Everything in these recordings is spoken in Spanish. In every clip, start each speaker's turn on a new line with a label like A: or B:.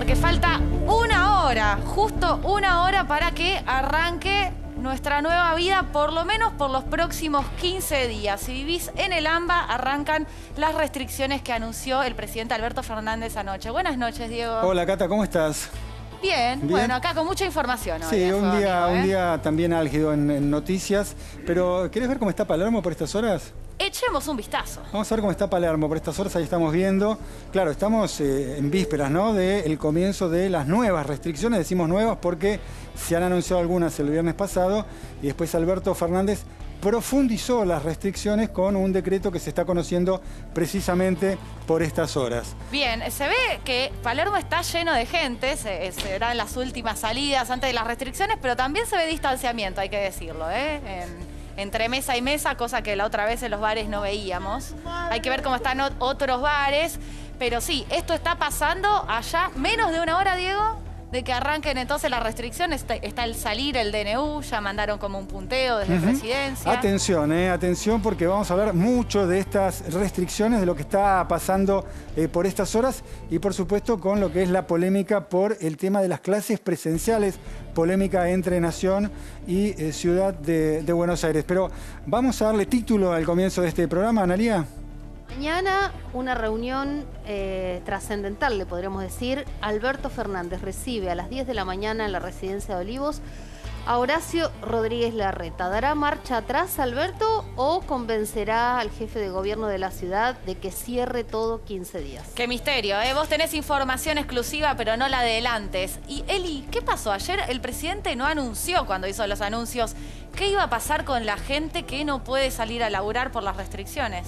A: porque falta una hora, justo una hora para que arranque nuestra nueva vida, por lo menos por los próximos 15 días. Si vivís en el AMBA, arrancan las restricciones que anunció el presidente Alberto Fernández anoche. Buenas noches, Diego.
B: Hola, Cata, ¿cómo estás?
A: Bien, bueno, acá con mucha información hoy.
B: Sí, un día también álgido en noticias. Pero, ¿querés ver cómo está Palermo por estas horas?
A: Echemos un vistazo.
B: Vamos a ver cómo está Palermo por estas horas. Ahí estamos viendo. Claro, estamos en vísperas, ¿no?, del comienzo de las nuevas restricciones. Decimos nuevas porque se han anunciado algunas el viernes pasado y después Alberto Fernández profundizó las restricciones con un decreto que se está conociendo precisamente por estas horas.
A: Bien, se ve que Palermo está lleno de gente, serán las últimas salidas antes de las restricciones, pero también se ve distanciamiento, hay que decirlo, entre mesa y mesa, cosa que la otra vez en los bares no veíamos. Hay que ver cómo están otros bares, pero sí, esto está pasando allá menos de una hora, Diego, de que arranquen entonces las restricciones. Está el salir, el DNU, ya mandaron como un punteo desde Presidencia.
B: Atención, atención, porque vamos a hablar mucho de estas restricciones, de lo que está pasando por estas horas y por supuesto con lo que es la polémica por el tema de las clases presenciales, polémica entre Nación y Ciudad de Buenos Aires. Pero vamos a darle título al comienzo de este programa, Analía.
C: Mañana una reunión trascendental, le podríamos decir. Alberto Fernández recibe a las 10 de la mañana en la residencia de Olivos a Horacio Rodríguez Larreta. ¿Dará marcha atrás Alberto o convencerá al jefe de gobierno de la ciudad de que cierre todo 15 días?
A: Qué misterio, ¿eh? Vos tenés información exclusiva, pero no la adelantes. Y Eli, ¿qué pasó? Ayer el presidente no anunció, cuando hizo los anuncios, qué iba a pasar con la gente que no puede salir a laburar por las restricciones.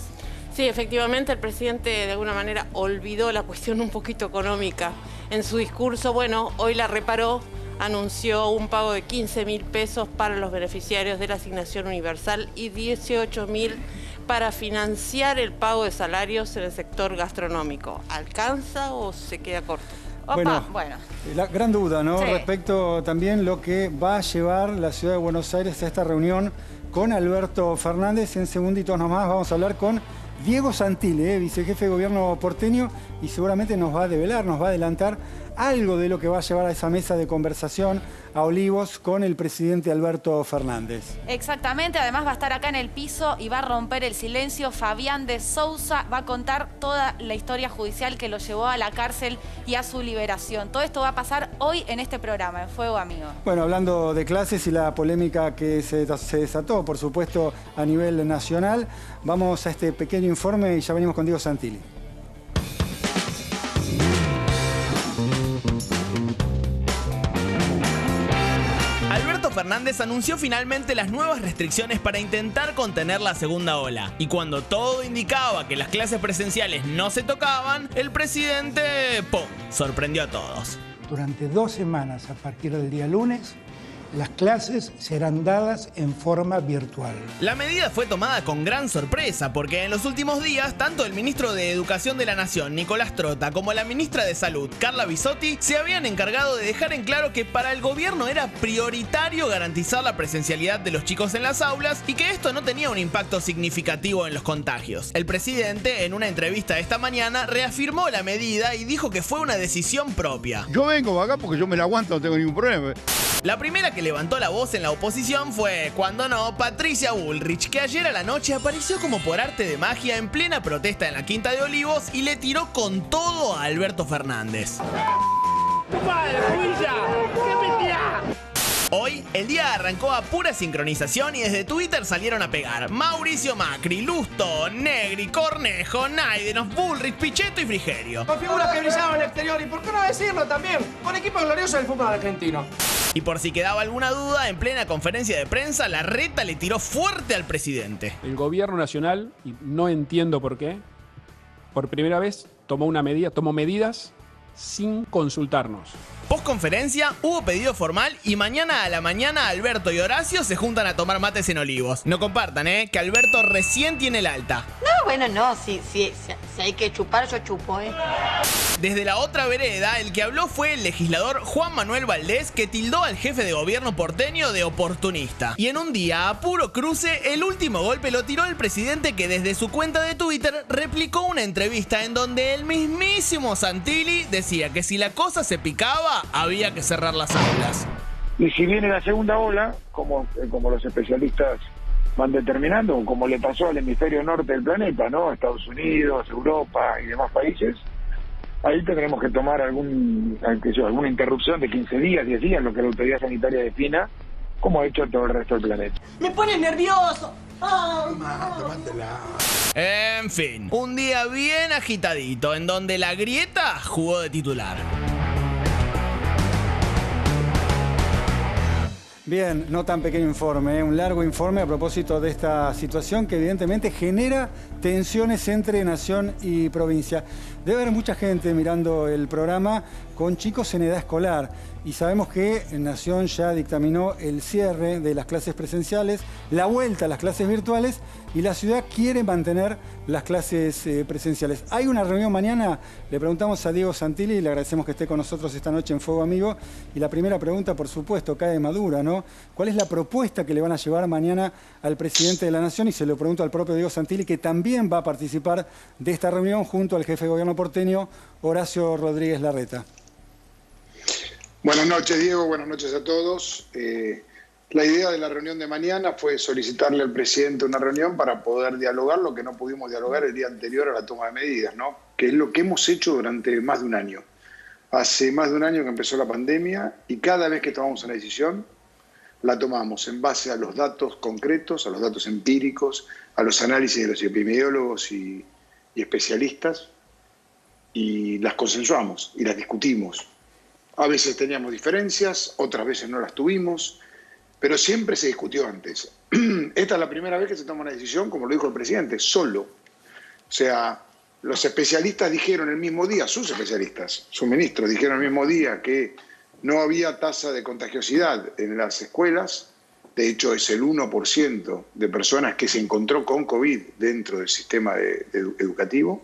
D: Sí, efectivamente, el presidente de alguna manera olvidó la cuestión un poquito económica. En su discurso, bueno, hoy la reparó, anunció un pago de 15.000 pesos para los beneficiarios de la asignación universal y 18.000 para financiar el pago de salarios en el sector gastronómico. ¿Alcanza o se queda corto?
A: Opa, bueno.
B: La gran duda, ¿no?
A: Sí.
B: Respecto también lo que va a llevar la ciudad de Buenos Aires a esta reunión con Alberto Fernández. En segunditos nomás vamos a hablar con Diego Santilli, vicejefe de gobierno porteño, y seguramente nos va a develar, nos va a adelantar algo de lo que va a llevar a esa mesa de conversación a Olivos con el presidente Alberto Fernández.
A: Exactamente, además va a estar acá en el piso y va a romper el silencio. Fabián de Sousa va a contar toda la historia judicial que lo llevó a la cárcel y a su liberación. Todo esto va a pasar hoy en este programa, en Fuego Amigo.
B: Bueno, hablando de clases y la polémica que se desató, por supuesto, a nivel nacional, vamos a este pequeño informe y ya venimos con Diego Santilli.
E: Alberto Fernández anunció finalmente las nuevas restricciones para intentar contener la segunda ola. Y cuando todo indicaba que las clases presenciales no se tocaban, el presidente, ¡pum!, sorprendió a todos.
F: Durante 2 semanas, a partir del día lunes, las clases serán dadas en forma virtual.
E: La medida fue tomada con gran sorpresa porque en los últimos días, tanto el ministro de Educación de la Nación, Nicolás Trota, como la ministra de Salud, Carla Bisotti, se habían encargado de dejar en claro que para el gobierno era prioritario garantizar la presencialidad de los chicos en las aulas y que esto no tenía un impacto significativo en los contagios. El presidente, en una entrevista esta mañana, reafirmó la medida y dijo que fue una decisión propia.
G: Yo vengo acá porque yo me la aguanto, no tengo ningún problema.
E: La primera que levantó la voz en la oposición fue, cuando no, Patricia Bullrich, que ayer a la noche apareció como por arte de magia en plena protesta en la Quinta de Olivos y le tiró con todo a Alberto Fernández. Hoy, el día arrancó a pura sincronización y desde Twitter salieron a pegar Mauricio Macri, Lustó, Negri, Cornejo, Naidenov, Bullrich, Pichetto y Frigerio.
H: Con figuras que brillaban en el exterior y por qué no decirlo también, con equipo glorioso del fútbol argentino.
E: Y por si quedaba alguna duda, en plena conferencia de prensa, Larreta le tiró fuerte al presidente.
I: El gobierno nacional, y no entiendo por qué, por primera vez tomó medidas sin consultarnos.
E: Post-conferencia, hubo pedido formal y mañana a la mañana Alberto y Horacio se juntan a tomar mates en Olivos. No compartan, que Alberto recién tiene el alta.
J: No, bueno, no, si hay que chupar, yo chupo,
E: Desde la otra vereda, el que habló fue el legislador Juan Manuel Valdés, que tildó al jefe de gobierno porteño de oportunista. Y en un día, a puro cruce, el último golpe lo tiró el presidente, que desde su cuenta de Twitter replicó una entrevista en donde el mismísimo Santilli decía que si la cosa se picaba, había que cerrar las aulas.
K: Y si viene la segunda ola, como los especialistas van determinando, como le pasó al hemisferio norte del planeta, ¿no? Estados Unidos, Europa y demás países, ahí tendremos que tomar alguna interrupción de 15 días, 10 días, lo que la autoridad sanitaria defina, como ha hecho todo el resto del planeta.
J: ¡Me pone nervioso!
E: En fin, un día bien agitadito, en donde la grieta jugó de titular.
B: Bien, no tan pequeño informe, un largo informe a propósito de esta situación que evidentemente genera tensiones entre nación y provincia. Debe haber mucha gente mirando el programa con chicos en edad escolar y sabemos que Nación ya dictaminó el cierre de las clases presenciales, la vuelta a las clases virtuales y la ciudad quiere mantener las clases presenciales. Hay una reunión mañana, le preguntamos a Diego Santilli y le agradecemos que esté con nosotros esta noche en Fuego Amigo. Y la primera pregunta, por supuesto, cae madura, ¿no? ¿Cuál es la propuesta que le van a llevar mañana al presidente de la Nación? Y se lo pregunto al propio Diego Santilli, que también va a participar de esta reunión junto al jefe de gobierno porteño, Horacio Rodríguez Larreta.
L: Buenas noches, Diego. Buenas noches a todos. La idea de la reunión de mañana fue solicitarle al presidente una reunión para poder dialogar lo que no pudimos dialogar el día anterior a la toma de medidas, ¿no? Que es lo que hemos hecho durante más de un año. Hace más de un año que empezó la pandemia y cada vez que tomamos una decisión, la tomamos en base a los datos concretos, a los datos empíricos, a los análisis de los epidemiólogos y especialistas, y las consensuamos y las discutimos. A veces teníamos diferencias, otras veces no las tuvimos, pero siempre se discutió antes. Esta es la primera vez que se toma una decisión, como lo dijo el presidente, solo. O sea, los especialistas dijeron el mismo día, sus especialistas, sus ministros dijeron el mismo día que no había tasa de contagiosidad en las escuelas. De hecho, es el 1% de personas que se encontró con COVID dentro del sistema educativo.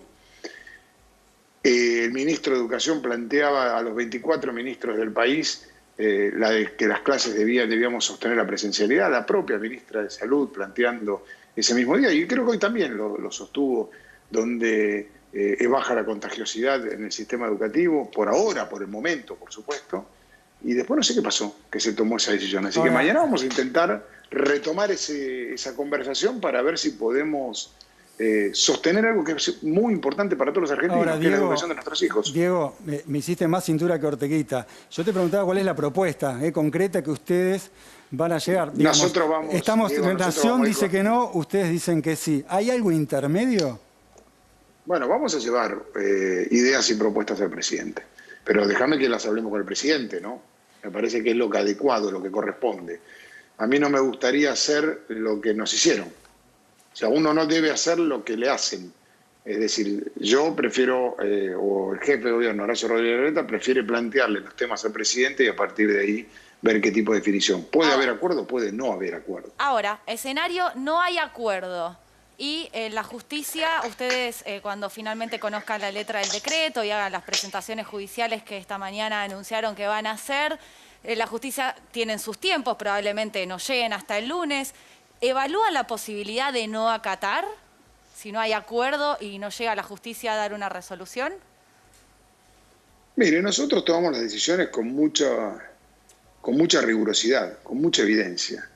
L: El ministro de Educación planteaba a los 24 ministros del país que las clases debíamos sostener la presencialidad, la propia ministra de Salud planteando ese mismo día, y creo que hoy también lo sostuvo, donde es baja la contagiosidad en el sistema educativo, por ahora, por el momento, por supuesto, y después no sé qué pasó, que se tomó esa decisión. Así que mañana vamos a intentar retomar esa conversación para ver si podemos sostener algo que es muy importante para todos los argentinos, que es la educación de nuestros hijos.
B: Diego, me hiciste más cintura que Orteguita. Yo te preguntaba cuál es la propuesta concreta que ustedes van a llegar. Digamos,
L: nosotros vamos...
B: Nación dice que no, ustedes dicen que sí. ¿Hay algo intermedio?
L: Bueno, vamos a llevar ideas y propuestas al presidente. Pero déjame que las hablemos con el presidente, ¿no? Me parece que es lo que adecuado, lo que corresponde. A mí no me gustaría hacer lo que nos hicieron. O sea, uno no debe hacer lo que le hacen. Es decir, yo prefiero, o el jefe de gobierno, Horacio Rodríguez Larreta, prefiere plantearle los temas al presidente y a partir de ahí ver qué tipo de definición. ¿Puede haber acuerdo? Puede no haber acuerdo.
A: Ahora, escenario, no hay acuerdo. Y la justicia, ustedes cuando finalmente conozcan la letra del decreto y hagan las presentaciones judiciales que esta mañana anunciaron que van a hacer, la justicia tiene sus tiempos, probablemente no lleguen hasta el lunes. ¿Evalúan la posibilidad de no acatar si no hay acuerdo y no llega la justicia a dar una resolución?
L: Mire, nosotros tomamos las decisiones con mucha rigurosidad, con mucha evidencia.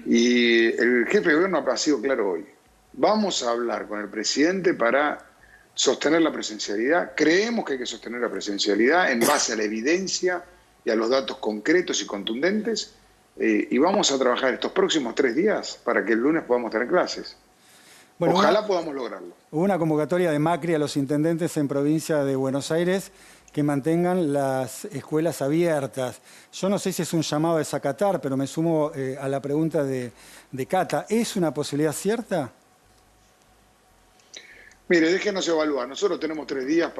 L: Y el jefe de gobierno ha sido claro hoy. Vamos a hablar con el presidente para sostener la presencialidad. Creemos que hay que sostener la presencialidad en base a la evidencia y a los datos concretos y contundentes. Y vamos a trabajar estos próximos 3 días para que el lunes podamos tener clases. Bueno, ojalá podamos lograrlo.
B: Hubo una convocatoria de Macri a los intendentes en provincia de Buenos Aires que mantengan las escuelas abiertas. Yo no sé si es un llamado a desacatar, pero me sumo a la pregunta de Cata. ¿Es una posibilidad cierta?
L: Mire, déjenos evaluar. Nosotros tenemos 3 días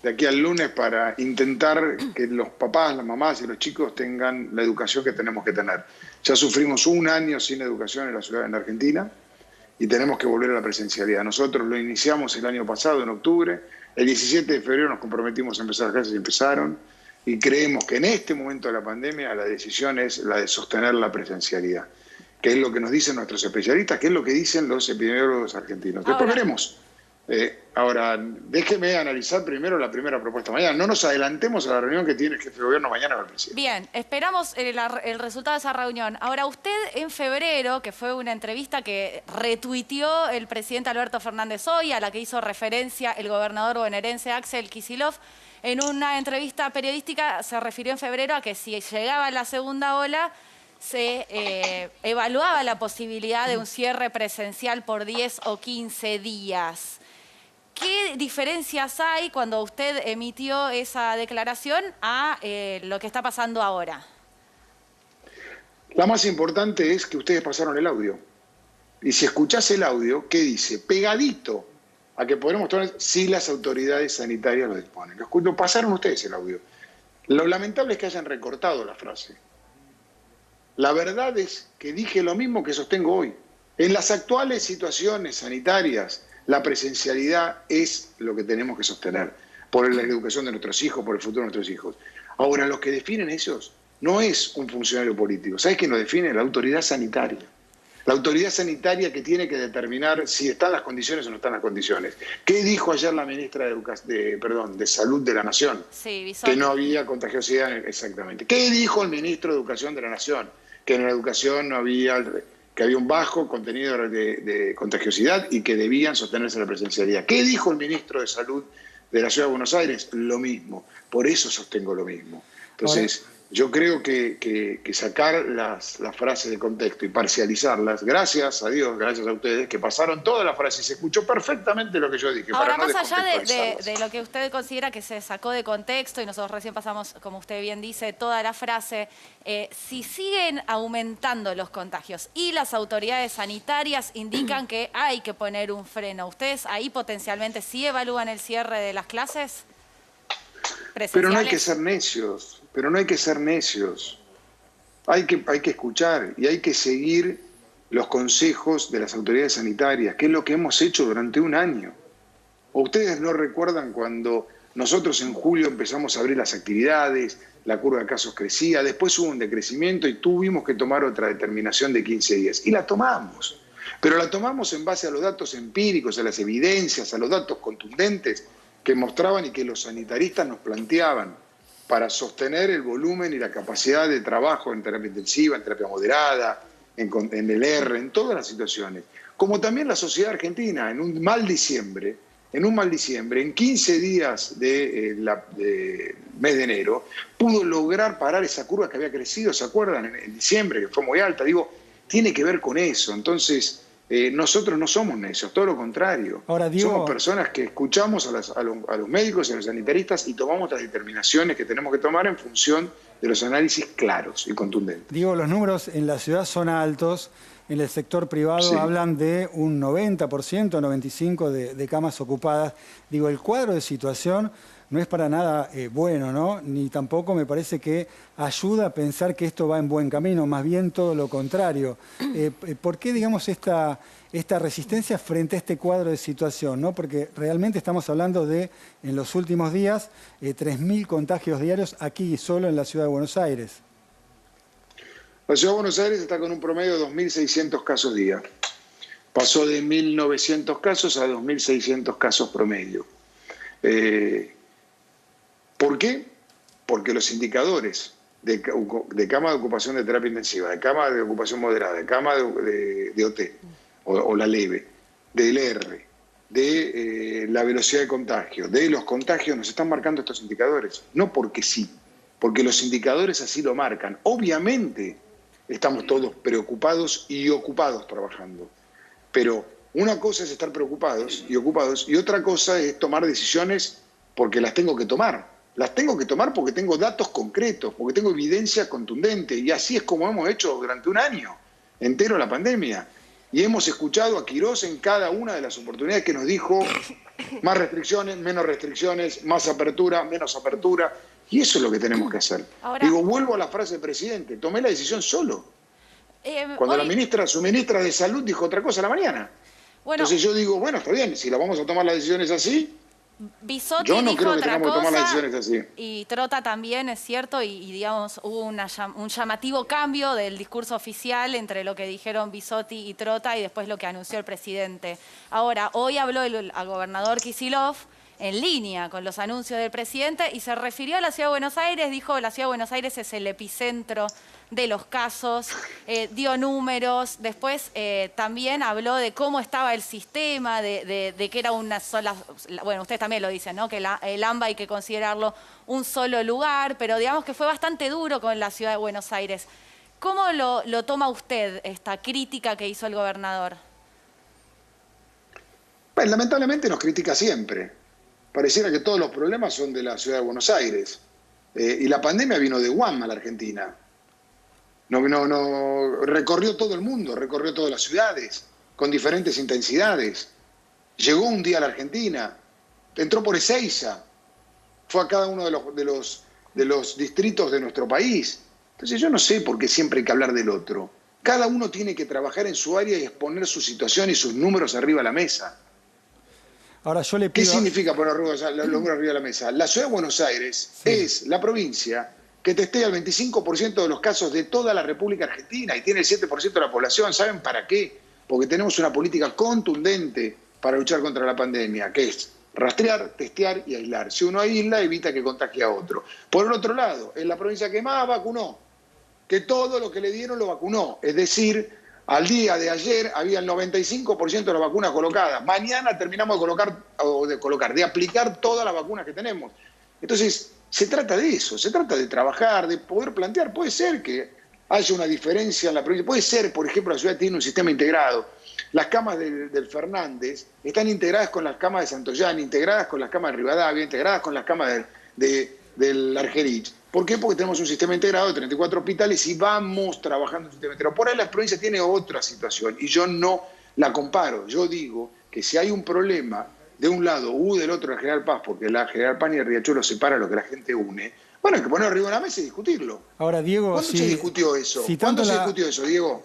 L: de aquí al lunes para intentar que los papás, las mamás y los chicos tengan la educación que tenemos que tener. Ya sufrimos un año sin educación en la ciudad, en Argentina, y tenemos que volver a la presencialidad. Nosotros lo iniciamos el año pasado, en octubre. El 17 de febrero nos comprometimos a empezar las clases y empezaron. Y creemos que en este momento de la pandemia la decisión es la de sostener la presencialidad, que es lo que nos dicen nuestros especialistas, que es lo que dicen los epidemiólogos argentinos. Después veremos. Ahora, déjeme analizar primero la primera propuesta mañana. No nos adelantemos a la reunión que tiene el jefe de gobierno mañana con el presidente.
A: Bien, esperamos el resultado de esa reunión. Ahora, usted en febrero, que fue una entrevista que retuiteó el presidente Alberto Fernández hoy, a la que hizo referencia el gobernador bonaerense Axel Kicillof, en una entrevista periodística se refirió en febrero a que si llegaba la segunda ola, se evaluaba la posibilidad de un cierre presencial por 10 o 15 días. ¿Qué diferencias hay cuando usted emitió esa declaración a lo que está pasando ahora?
L: La más importante es que ustedes pasaron el audio. Y si escuchás el audio, ¿qué dice? Pegadito a que podremos tomar si las autoridades sanitarias lo disponen. Lo pasaron ustedes el audio. Lo lamentable es que hayan recortado la frase. La verdad es que dije lo mismo que sostengo hoy. En las actuales situaciones sanitarias, la presencialidad es lo que tenemos que sostener por la educación de nuestros hijos, por el futuro de nuestros hijos. Ahora, los que definen ellos no es un funcionario político. ¿Sabes quién lo define? La autoridad sanitaria. La autoridad sanitaria que tiene que determinar si están las condiciones o no están las condiciones. ¿Qué dijo ayer la ministra de Salud de la Nación?
A: Sí, Bisotti.
L: Que no había contagiosidad, exactamente. ¿Qué dijo el ministro de Educación de la Nación? Que en la educación no había, que había un bajo contenido de contagiosidad y que debían sostenerse la presencialidad. ¿Qué dijo el ministro de Salud de la Ciudad de Buenos Aires? Lo mismo. Por eso sostengo lo mismo. Entonces, yo creo que sacar las frases de contexto y parcializarlas, gracias a Dios, gracias a ustedes, que pasaron toda la frase y se escuchó perfectamente lo que yo dije.
A: Ahora,
L: para no
A: más allá de lo que usted considera que se sacó de contexto, y nosotros recién pasamos, como usted bien dice, toda la frase, si siguen aumentando los contagios y las autoridades sanitarias indican que hay que poner un freno, ¿ustedes ahí potencialmente sí evalúan el cierre de las clases?
L: Pero no hay que ser necios, Hay que escuchar y hay que seguir los consejos de las autoridades sanitarias, que es lo que hemos hecho durante un año. ¿O ustedes no recuerdan cuando nosotros en julio empezamos a abrir las actividades, la curva de casos crecía, después hubo un decrecimiento y tuvimos que tomar otra determinación de 15 días? Y la tomamos, pero la tomamos en base a los datos empíricos, a las evidencias, a los datos contundentes que mostraban y que los sanitaristas nos planteaban para sostener el volumen y la capacidad de trabajo en terapia intensiva, en terapia moderada, en el R, en todas las situaciones. Como también la sociedad argentina, en un mal diciembre, en 15 días de mes de enero, pudo lograr parar esa curva que había crecido, ¿se acuerdan? En diciembre, que fue muy alta. Digo, tiene que ver con eso. Entonces, nosotros no somos necios, todo lo contrario.
B: Ahora, Diego,
L: somos personas que escuchamos a los médicos y a los sanitaristas y tomamos las determinaciones que tenemos que tomar en función de los análisis claros y contundentes.
B: Diego, los números en la ciudad son altos. En el sector privado
L: Sí.
B: hablan de un 90%, 95% de camas ocupadas. Digo, el cuadro de situación no es para nada bueno, ¿no? Ni tampoco me parece que ayuda a pensar que esto va en buen camino, más bien todo lo contrario. ¿Por qué, digamos, esta resistencia frente a este cuadro de situación, ¿no? Porque realmente estamos hablando de, en los últimos días, 3.000 contagios diarios aquí solo en la ciudad de Buenos Aires.
L: La Ciudad de Buenos Aires está con un promedio de 2.600 casos día. Pasó de 1.900 casos a 2.600 casos promedio. ¿Por qué? Porque los indicadores de cama de ocupación de terapia intensiva, de cama de ocupación moderada, de cama de OT o la leve, del R, de la velocidad de contagio, de los contagios, nos están marcando estos indicadores. No porque sí, porque los indicadores así lo marcan. Obviamente estamos todos preocupados y ocupados trabajando, pero una cosa es estar preocupados y ocupados y otra cosa es tomar decisiones porque las tengo que tomar. Las tengo que tomar porque tengo datos concretos, porque tengo evidencia contundente y así es como hemos hecho durante un año entero la pandemia. Y hemos escuchado a Quirós en cada una de las oportunidades que nos dijo Más restricciones, menos restricciones, más apertura, menos apertura. Y eso es lo que tenemos que hacer.
A: Ahora,
L: digo, vuelvo a la frase del presidente, tomé la decisión solo. Cuando su ministra de Salud dijo otra cosa a la mañana.
A: Bueno,
L: entonces yo digo, bueno, está bien, si la vamos a tomar las decisiones así,
A: Bisotti
L: yo no
A: dijo
L: creo que
A: otra
L: tengamos que tomar las
A: cosa,
L: decisiones así.
A: y Trota también, es cierto, y digamos, hubo un llamativo cambio del discurso oficial entre lo que dijeron Bisotti y Trota y después lo que anunció el presidente. Ahora, hoy habló el gobernador Kicillof en línea con los anuncios del presidente y se refirió a la Ciudad de Buenos Aires, dijo la Ciudad de Buenos Aires es el epicentro de los casos, dio números, después también habló de cómo estaba el sistema, de que era una sola, bueno, ustedes también lo dicen, ¿no? Que el AMBA hay que considerarlo un solo lugar, pero digamos que fue bastante duro con la Ciudad de Buenos Aires. ¿Cómo lo toma usted esta crítica que hizo el gobernador?
L: Pues, lamentablemente nos critica siempre. Pareciera que todos los problemas son de la Ciudad de Buenos Aires. Y la pandemia vino de Guam a la Argentina. Recorrió todo el mundo, recorrió todas las ciudades, con diferentes intensidades. Llegó un día a la Argentina, entró por Ezeiza, fue a cada uno de los distritos de nuestro país. Entonces yo no sé por qué siempre hay que hablar del otro. Cada uno tiene que trabajar en su área y exponer su situación y sus números arriba a la mesa.
B: Ahora yo le pido...
L: ¿Qué significa poner los números arriba de la mesa? La Ciudad de Buenos Aires es la provincia que testea el 25% de los casos de toda la República Argentina y tiene el 7% de la población. ¿Saben para qué? Porque tenemos una política contundente para luchar contra la pandemia, que es rastrear, testear y aislar. Si uno aísla, evita que contagie a otro. Por el otro lado, es la provincia que más vacunó, que todo lo que le dieron lo vacunó. Es decir, al día de ayer había el 95% de las vacunas colocadas. Mañana terminamos de aplicar todas las vacunas que tenemos. Entonces, se trata de eso, se trata de trabajar, de poder plantear. Puede ser que haya una diferencia en la provincia. Puede ser, por ejemplo, la ciudad tiene un sistema integrado. Las camas del Fernández están integradas con las camas de Santoyani, integradas con las camas de Rivadavia, integradas con las camas del Argerich. ¿Por qué? Porque tenemos un sistema integrado de 34 hospitales y vamos trabajando en un sistema integrado. Por ahí la provincia tiene otra situación y yo no la comparo. Yo digo que si hay un problema de un lado u del otro de General Paz, porque la General Paz y el Riachuelo separa lo que la gente une, bueno, hay que ponerlo arriba de la mesa y discutirlo.
B: Ahora, Diego,
L: ¿Cuándo se discutió eso? ¿Cuándo se discutió eso, Diego?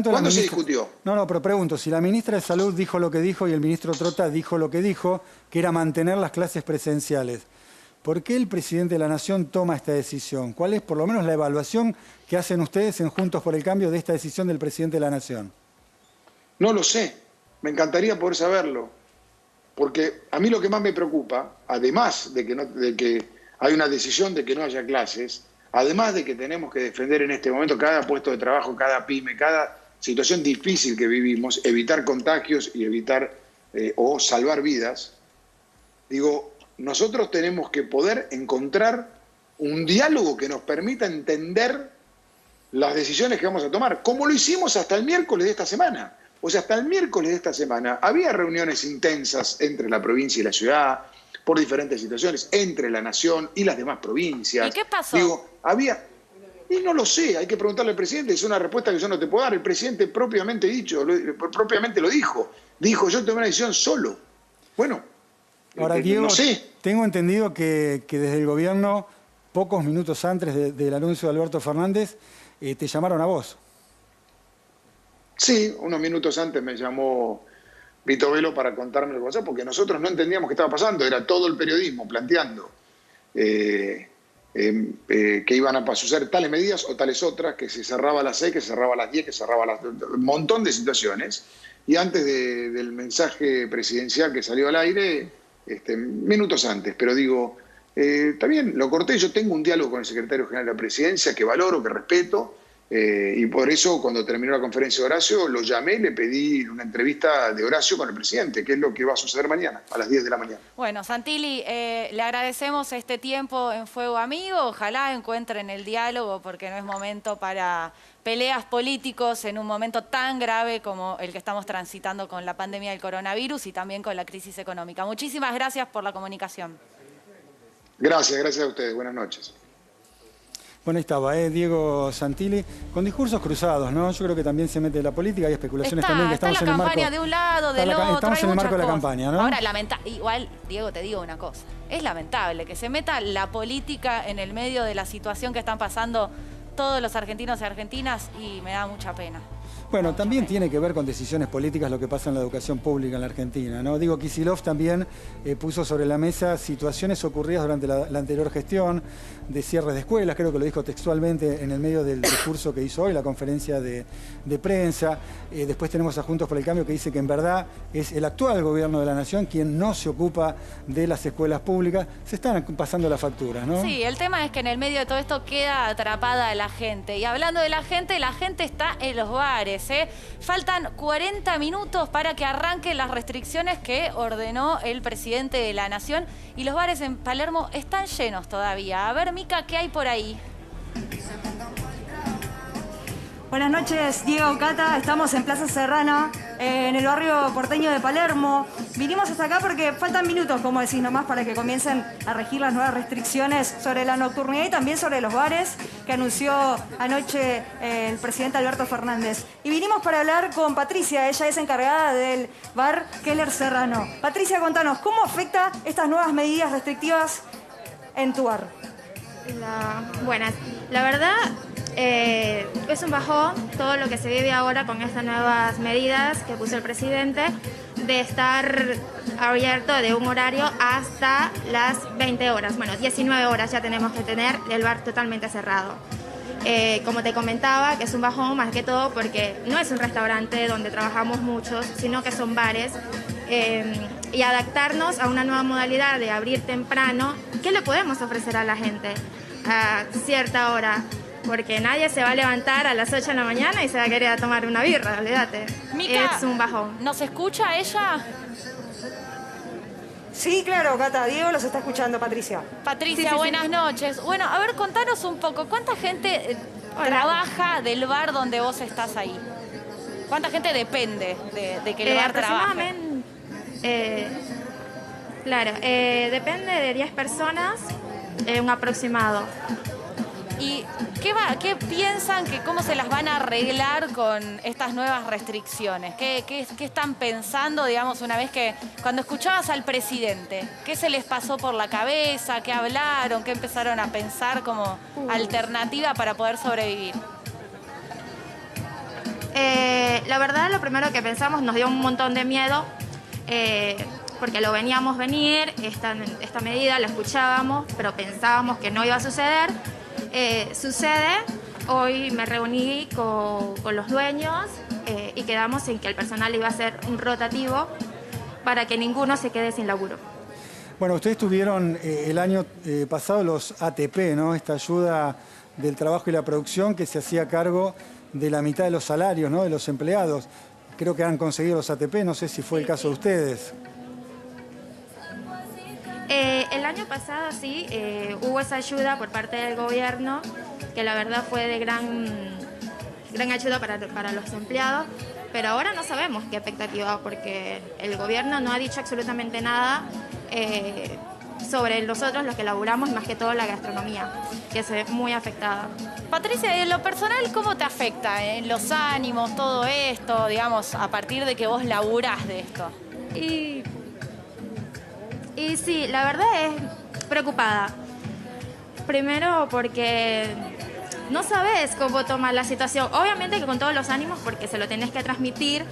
L: ¿Cuándo se discutió?
B: No, pero pregunto, si la ministra de Salud dijo lo que dijo y el ministro Trota dijo lo que dijo, que era mantener las clases presenciales, ¿por qué el presidente de la Nación toma esta decisión? ¿Cuál es por lo menos la evaluación que hacen ustedes en Juntos por el Cambio de esta decisión del presidente de la Nación?
L: No lo sé, me encantaría poder saberlo, porque a mí lo que más me preocupa, además de que hay una decisión de que no haya clases, además de que tenemos que defender en este momento cada puesto de trabajo, cada pyme, cada situación difícil que vivimos, evitar contagios y evitar o salvar vidas, digo, nosotros tenemos que poder encontrar un diálogo que nos permita entender las decisiones que vamos a tomar, como lo hicimos hasta el miércoles de esta semana. O sea, hasta el miércoles de esta semana había reuniones intensas entre la provincia y la ciudad, por diferentes situaciones, entre la Nación y las demás provincias.
A: ¿Y qué pasó?
L: Digo, y no lo sé, hay que preguntarle al presidente, es una respuesta que yo no te puedo dar. El presidente propiamente lo dijo. Dijo, yo tomé una decisión solo. Bueno,
B: ahora, Diego,
L: no sé.
B: Tengo entendido que desde el gobierno, pocos minutos antes del anuncio de Alberto Fernández, te llamaron a vos.
L: Sí, unos minutos antes me llamó Vito Velo para contarme lo que pasó, porque nosotros no entendíamos qué estaba pasando, era todo el periodismo planteando que iban a suceder tales medidas o tales otras, que se cerraba a las 6, que se cerraba a las 10, que se cerraba a las... un montón de situaciones. Y antes del mensaje presidencial que salió al aire, minutos antes, pero digo, también lo corté, yo tengo un diálogo con el secretario general de la Presidencia que valoro, que respeto, y por eso cuando terminó la conferencia de Horacio lo llamé y le pedí una entrevista de Horacio con el presidente, que es lo que va a suceder mañana, a las 10 de la mañana.
A: Bueno, Santilli, le agradecemos este tiempo en Fuego Amigo, ojalá encuentren el diálogo porque no es momento para peleas políticos en un momento tan grave como el que estamos transitando con la pandemia del coronavirus y también con la crisis económica. Muchísimas gracias por la comunicación.
L: Gracias a ustedes, buenas noches.
B: Bueno, ahí estaba, Diego Santilli, con discursos cruzados, ¿no? Yo creo que también se mete la política y especulaciones también que estamos en el marco.
A: Está la campaña de un lado, del otro.
B: Estamos en el marco de la campaña, ¿no?
A: Ahora, igual, Diego, te digo una cosa. Es lamentable que se meta la política en el medio de la situación que están pasando todos los argentinos y argentinas y me da mucha pena.
B: Bueno, también tiene que ver con decisiones políticas lo que pasa en la educación pública en la Argentina, ¿no? Digo, Kicillof también puso sobre la mesa situaciones ocurridas durante la anterior gestión de cierres de escuelas, creo que lo dijo textualmente en el medio del discurso que hizo hoy, la conferencia de prensa. Después tenemos a Juntos por el Cambio que dice que en verdad es el actual gobierno de la Nación quien no se ocupa de las escuelas públicas. Se están pasando las facturas, ¿no?
A: Sí, el tema es que en el medio de todo esto queda atrapada la gente. Y hablando de la gente está en los bares. Faltan 40 minutos para que arranquen las restricciones que ordenó el presidente de la Nación y los bares en Palermo están llenos todavía. A ver, Mica, ¿qué hay por ahí?
M: Buenas noches, Diego, Cata. Estamos en Plaza Serrana, en el barrio porteño de Palermo. Vinimos hasta acá porque faltan minutos, como decís, nomás para que comiencen a regir las nuevas restricciones sobre la nocturnidad y también sobre los bares que anunció anoche el presidente Alberto Fernández. Y vinimos para hablar con Patricia, ella es encargada del bar Keller Serrano. Patricia, contanos, ¿cómo afecta estas nuevas medidas restrictivas en tu bar?
N: Buenas. La verdad, es un bajón todo lo que se vive ahora con estas nuevas medidas que puso el presidente de estar abierto de un horario hasta las 20 horas. Bueno, 19 horas ya tenemos que tener el bar totalmente cerrado. Como te comentaba, que es un bajón más que todo porque no es un restaurante donde trabajamos muchos, sino que son bares. Y adaptarnos a una nueva modalidad de abrir temprano, ¿qué le podemos ofrecer a la gente a cierta hora? Porque nadie se va a levantar a las 8 de la mañana y se va a querer tomar una birra, olvídate.
A: Mica,
N: es un bajón.
A: ¿Nos escucha ella?
M: Sí, claro, Cata. Diego los está escuchando, Patricia.
A: Patricia, sí, buenas noches. Bueno, a ver, contanos un poco. ¿Cuánta gente trabaja del bar donde vos estás ahí? ¿Cuánta gente depende de que el bar trabaje?
N: Depende de 10 personas, un aproximado.
A: ¿Y qué piensan que cómo se las van a arreglar con estas nuevas restricciones? ¿Qué están pensando, digamos, una vez que cuando escuchabas al presidente? ¿Qué se les pasó por la cabeza? ¿Qué hablaron? ¿Qué empezaron a pensar como alternativa para poder sobrevivir?
N: La verdad, lo primero que pensamos nos dio un montón de miedo, porque lo veníamos venir, esta medida la escuchábamos, pero pensábamos que no iba a suceder. Sucede, hoy me reuní con los dueños y quedamos en que el personal iba a ser un rotativo para que ninguno se quede sin laburo.
B: Bueno, ustedes tuvieron el año pasado los ATP, ¿no? Esta ayuda del trabajo y la producción que se hacía cargo de la mitad de los salarios, ¿no? De los empleados. Creo que han conseguido los ATP, no sé si fue el caso de ustedes.
N: El año pasado sí, hubo esa ayuda por parte del gobierno, que la verdad fue de gran ayuda para los empleados, pero ahora no sabemos qué expectativa, porque el gobierno no ha dicho absolutamente nada sobre nosotros, los que laburamos, más que todo la gastronomía, que se ve muy afectada.
A: Patricia, en lo personal, ¿cómo te afecta en los ánimos, todo esto, digamos, a partir de que vos laburás de esto?
N: Y sí, la verdad es preocupada. Primero porque no sabes cómo tomar la situación. Obviamente que con todos los ánimos, porque se lo tenés que transmitir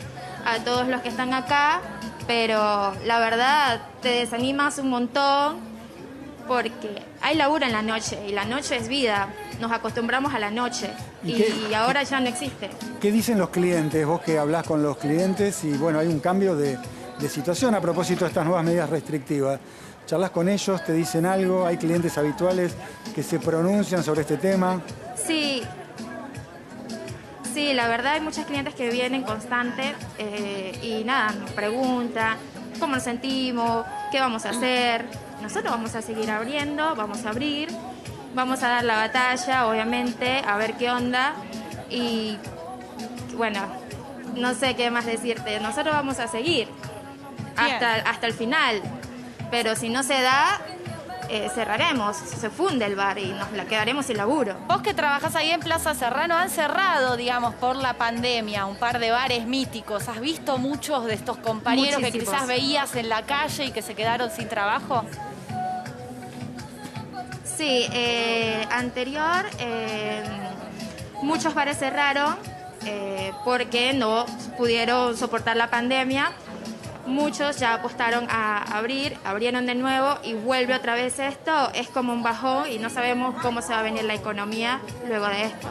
N: a todos los que están acá, pero la verdad te desanimas un montón porque hay laburo en la noche y la noche es vida. Nos acostumbramos a la noche y ahora ya no existe.
B: ¿Qué dicen los clientes? Vos que hablás con los clientes y bueno, hay un cambio de situación a propósito de estas nuevas medidas restrictivas. ¿Charlas con ellos? ¿Te dicen algo? ¿Hay clientes habituales que se pronuncian sobre este tema?
N: Sí, la verdad hay muchos clientes que vienen constantes y nada, nos preguntan cómo nos sentimos, qué vamos a hacer. Nosotros vamos a seguir abriendo, vamos a abrir, vamos a dar la batalla, obviamente, a ver qué onda y bueno, no sé qué más decirte. Nosotros vamos a seguir hasta el final, pero si no se da, cerraremos, se funde el bar y nos la quedaremos sin laburo.
A: Vos que trabajás ahí en Plaza Serrano, han cerrado, digamos, por la pandemia, un par de bares míticos. ¿Has visto muchos de estos compañeros que quizás veías en la calle y que se quedaron sin trabajo?
N: Sí, anterior muchos bares cerraron porque no pudieron soportar la pandemia. Muchos ya apostaron a abrir, abrieron de nuevo y vuelve otra vez esto. Es como un bajón y no sabemos cómo se va a venir la economía luego de esto.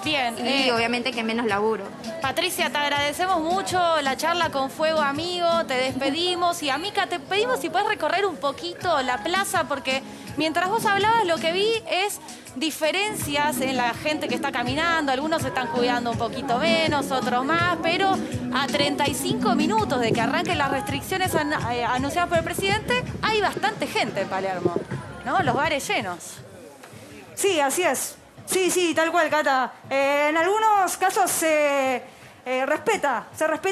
A: Bien.
N: Y obviamente que menos laburo.
A: Patricia, te agradecemos mucho la charla con Fuego Amigo, te despedimos. Y Amica, te pedimos si puedes recorrer un poquito la plaza, porque mientras vos hablabas lo que vi es diferencias en la gente que está caminando. Algunos se están cuidando un poquito menos, otros más, pero a 35 minutos de que arranquen las restricciones anunciadas por el presidente, hay bastante gente en Palermo, ¿no? Los bares llenos.
M: Sí, así es. Sí, tal cual, Cata. En algunos casos se respeta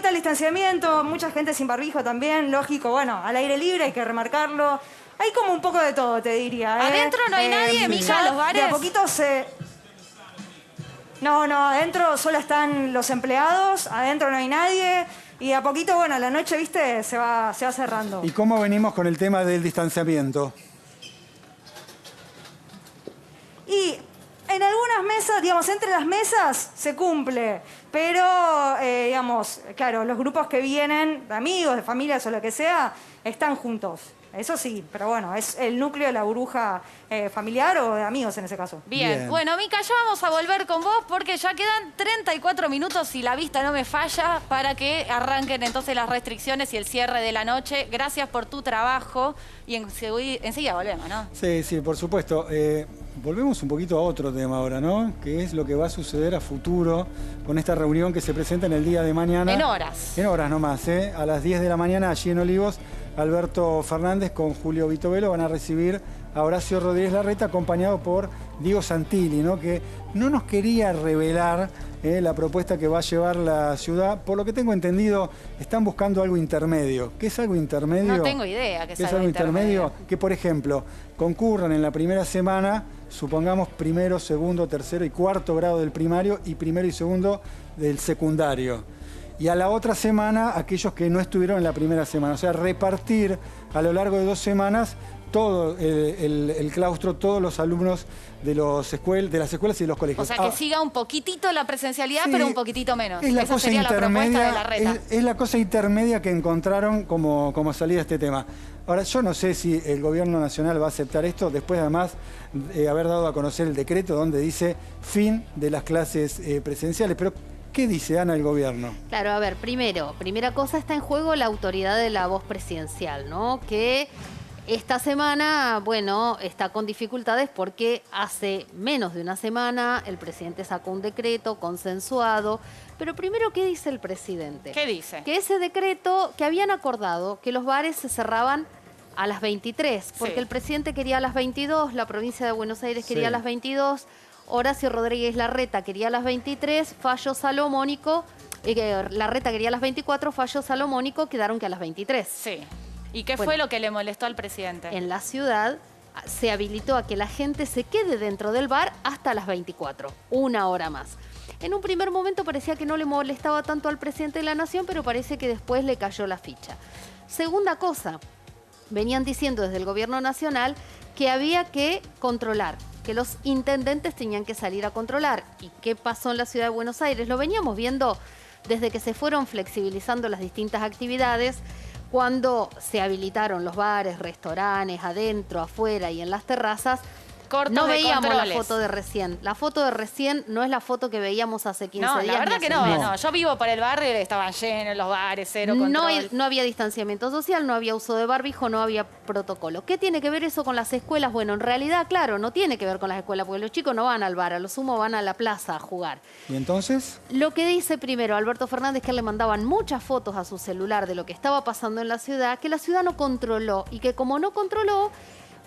M: el distanciamiento, mucha gente sin barbijo también, lógico, bueno, al aire libre hay que remarcarlo. Hay como un poco de todo, te diría.
A: ¿Adentro no hay nadie, Mica, los bares?
M: De a poquito se... No, adentro solo están los empleados, adentro no hay nadie. Y a poquito, bueno, la noche, viste, se va cerrando.
B: ¿Y cómo venimos con el tema del distanciamiento?
M: Y en algunas mesas, digamos, entre las mesas se cumple. Pero, digamos, claro, los grupos que vienen, de amigos, de familias o lo que sea, están juntos. Eso sí, pero bueno, es el núcleo de la burbuja familiar o de amigos en ese caso.
A: Bien. Bueno, Mica, ya vamos a volver con vos porque ya quedan 34 minutos, si la vista no me falla, para que arranquen entonces las restricciones y el cierre de la noche. Gracias por tu trabajo y enseguida volvemos, ¿no?
B: Sí, por supuesto. Volvemos un poquito a otro tema ahora, ¿no? Que es lo que va a suceder a futuro con esta reunión que se presenta en el día de mañana.
A: En horas.
B: En horas nomás, ¿eh? A las 10 de la mañana allí en Olivos, Alberto Fernández con Julio Vitovelo van a recibir a Horacio Rodríguez Larreta, acompañado por Diego Santilli, ¿no? Que no nos quería revelar la propuesta que va a llevar la ciudad. Por lo que tengo entendido, están buscando algo intermedio. ¿Qué es algo intermedio?
A: No tengo idea
B: ¿Qué es algo intermedio? Que, por ejemplo, concurran en la primera semana, supongamos primero, segundo, tercero y cuarto grado del primario y primero y segundo del secundario. Y a la otra semana, aquellos que no estuvieron en la primera semana. O sea, repartir a lo largo de 2 semanas todo el claustro, todos los alumnos de las escuelas y de los colegios.
A: O sea, que siga un poquitito la presencialidad,
B: sí,
A: pero un poquitito menos.
B: Es la
A: Esa
B: cosa
A: sería la propuesta de Larreta.
B: Es la cosa intermedia que encontraron como salida a este tema. Ahora, yo no sé si el gobierno nacional va a aceptar esto, después además de haber dado a conocer el decreto donde dice fin de las clases presenciales, pero ¿qué dice, Ana, el gobierno?
C: Claro, a ver, primera cosa, está en juego la autoridad de la voz presidencial, ¿no? Que esta semana, bueno, está con dificultades porque hace menos de una semana el presidente sacó un decreto consensuado. Pero primero, ¿qué dice el presidente?
A: ¿Qué dice?
C: Que ese decreto, que habían acordado que los bares se cerraban a las 23, porque el presidente quería a las 22, la provincia de Buenos Aires quería a las 22, Horacio Rodríguez Larreta quería a las 23, fallo salomónico, Larreta quería a las 24, fallo salomónico, quedaron que a las 23.
A: Sí. ¿Y qué fue lo que le molestó al presidente?
C: En la ciudad se habilitó a que la gente se quede dentro del bar hasta las 24, 1 hora más. En un primer momento parecía que no le molestaba tanto al presidente de la Nación, pero parece que después le cayó la ficha. Segunda cosa, venían diciendo desde el gobierno nacional que había que controlar, que los intendentes tenían que salir a controlar. ¿Y qué pasó en la ciudad de Buenos Aires? Lo veníamos viendo desde que se fueron flexibilizando las distintas actividades, cuando se habilitaron los bares, restaurantes, adentro, afuera y en las terrazas. No veíamos la foto de recién. La foto de recién no es la foto que veíamos hace 15 días.
A: No, la verdad que no. Yo vivo por el barrio y estaban llenos los bares, cero control.
C: No había distanciamiento social, no había uso de barbijo, no había protocolo. ¿Qué tiene que ver eso con las escuelas? Bueno, en realidad, claro, no tiene que ver con las escuelas, porque los chicos no van al bar, a lo sumo van a la plaza a jugar.
B: ¿Y entonces?
C: Lo que dice primero Alberto Fernández, que le mandaban muchas fotos a su celular de lo que estaba pasando en la ciudad, que la ciudad no controló y que como no controló,